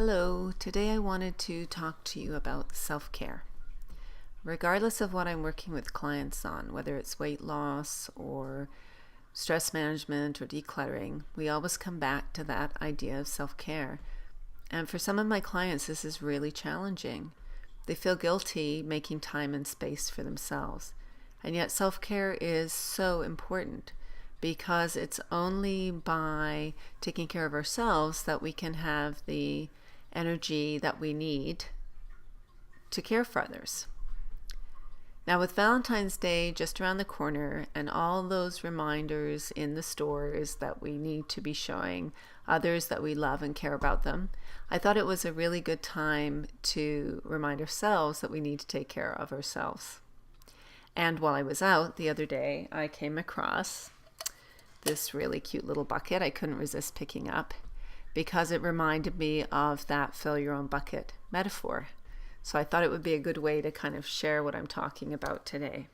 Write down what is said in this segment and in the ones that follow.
Hello, today I wanted to talk to you about self-care. Regardless of what I'm working with clients on, whether it's weight loss or stress management or decluttering, we always come back to that idea of self-care. And for some of my clients, this is really challenging. They feel guilty making time and space for themselves. And yet self-care is so important because it's only by taking care of ourselves that we can have the energy that we need to care for others. Now, with Valentine's Day just around the corner and all those reminders in the stores that we need to be showing others that we love and care about them, I thought it was a really good time to remind ourselves that we need to take care of ourselves. And while I was out the other day, I came across this really cute little bucket I couldn't resist picking up because it reminded me of that fill your own bucket metaphor. So I thought it would be a good way to kind of share what I'm talking about today.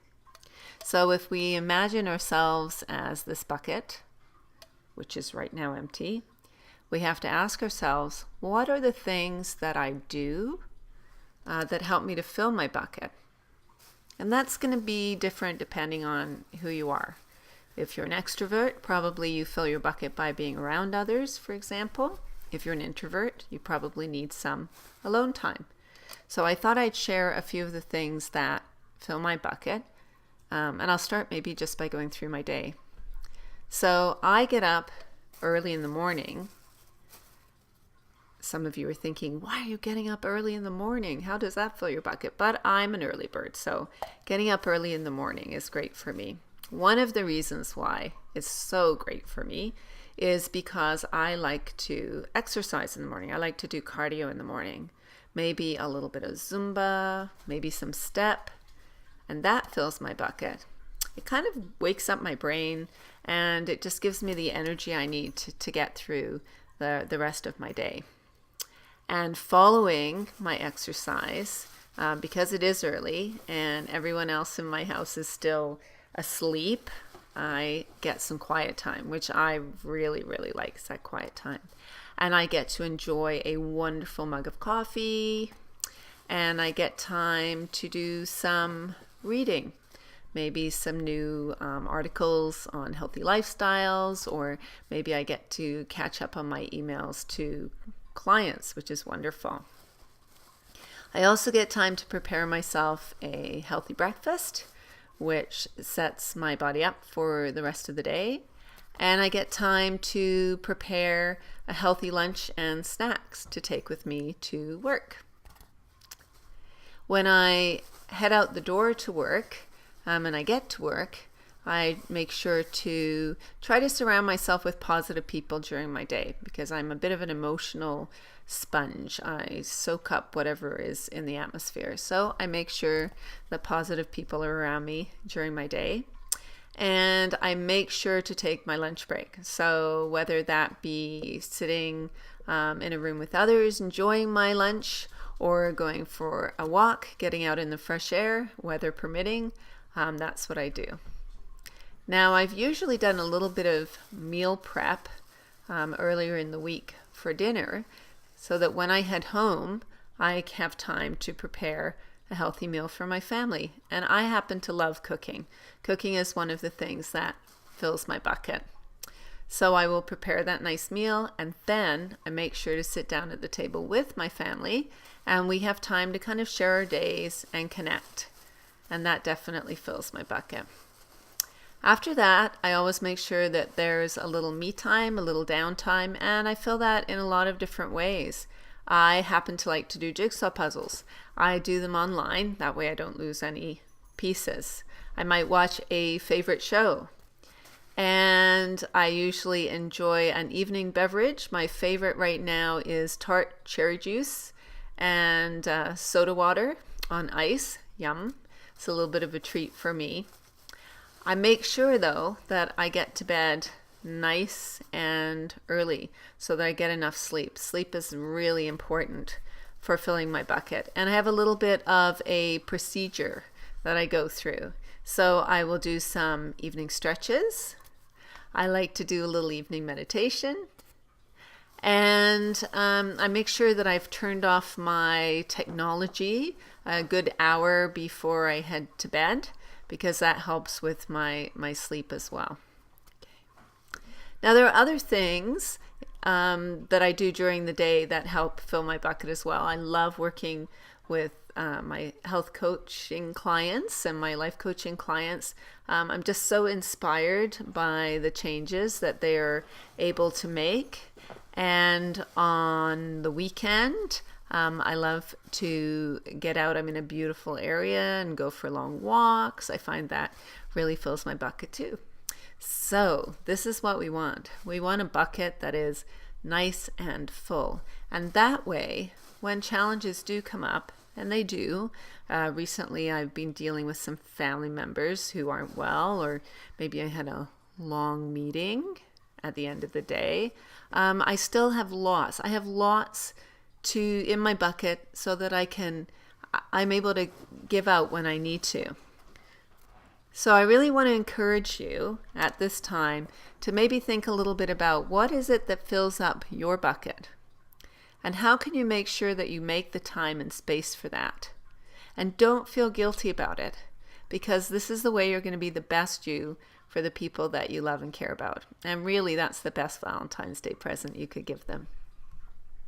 So if we imagine ourselves as this bucket, which is right now empty, we have to ask ourselves, what are the things that I do that help me to fill my bucket? And that's going to be different depending on who you are. If you're an extrovert, probably you fill your bucket by being around others, for example. If you're an introvert, you probably need some alone time. So I thought I'd share a few of the things that fill my bucket. And I'll start maybe just by going through my day. So I get up early in the morning. Some of you are thinking, why are you getting up early in the morning? How does that fill your bucket? But I'm an early bird, so getting up early in the morning is great for me. One of the reasons why it's so great for me is because I like to exercise in the morning. I like to do cardio in the morning. Maybe a little bit of Zumba, maybe some step, and that fills my bucket. It kind of wakes up my brain and it just gives me the energy I need to get through the rest of my day. And following my exercise, because it is early and everyone else in my house is still asleep, I get some quiet time, which I really, really like, that quiet time. And I get to enjoy a wonderful mug of coffee, and I get time to do some reading, maybe some new articles on healthy lifestyles, or maybe I get to catch up on my emails to clients, which is wonderful. I also get time to prepare myself a healthy breakfast, which sets my body up for the rest of the day. And I get time to prepare a healthy lunch and snacks to take with me to work. When I head out the door to work, and I get to work, I make sure to try to surround myself with positive people during my day because I'm a bit of an emotional sponge. I soak up whatever is in the atmosphere. So I make sure that positive people are around me during my day. And I make sure to take my lunch break. So whether that be sitting in a room with others, enjoying my lunch, or going for a walk, getting out in the fresh air, weather permitting, that's what I do. Now, I've usually done a little bit of meal prep earlier in the week for dinner so that when I head home, I have time to prepare a healthy meal for my family. And I happen to love cooking. Cooking is one of the things that fills my bucket. So I will prepare that nice meal, and then I make sure to sit down at the table with my family, and we have time to kind of share our days and connect. And that definitely fills my bucket. After that, I always make sure that there's a little me time, a little downtime, and I fill that in a lot of different ways. I happen to like to do jigsaw puzzles. I do them online, that way I don't lose any pieces. I might watch a favorite show. And I usually enjoy an evening beverage. My favorite right now is tart cherry juice and soda water on ice. Yum. It's a little bit of a treat for me. I make sure, though, that I get to bed nice and early so that I get enough sleep. Sleep is really important for filling my bucket. And I have a little bit of a procedure that I go through. So I will do some evening stretches. I like to do a little evening meditation. And I make sure that I've turned off my technology a good hour before I head to bed, because that helps with my sleep as well. Now, there are other things that I do during the day that help fill my bucket as well. I love working with my health coaching clients and my life coaching clients. I'm just so inspired by the changes that they are able to make. And on the weekend, I love to get out. I'm in a beautiful area and go for long walks. I find that really fills my bucket too. So this is what we want. We want a bucket that is nice and full. And that way, when challenges do come up, and they do, recently I've been dealing with some family members who aren't well, or maybe I had a long meeting at the end of the day. I still have lots. I have lots in my bucket so that I'm able to give out when I need to. So I really want to encourage you at this time to maybe think a little bit about what is it that fills up your bucket, and how can you make sure that you make the time and space for that. And don't feel guilty about it, because this is the way you're going to be the best you for the people that you love and care about. And really, that's the best Valentine's Day present you could give them.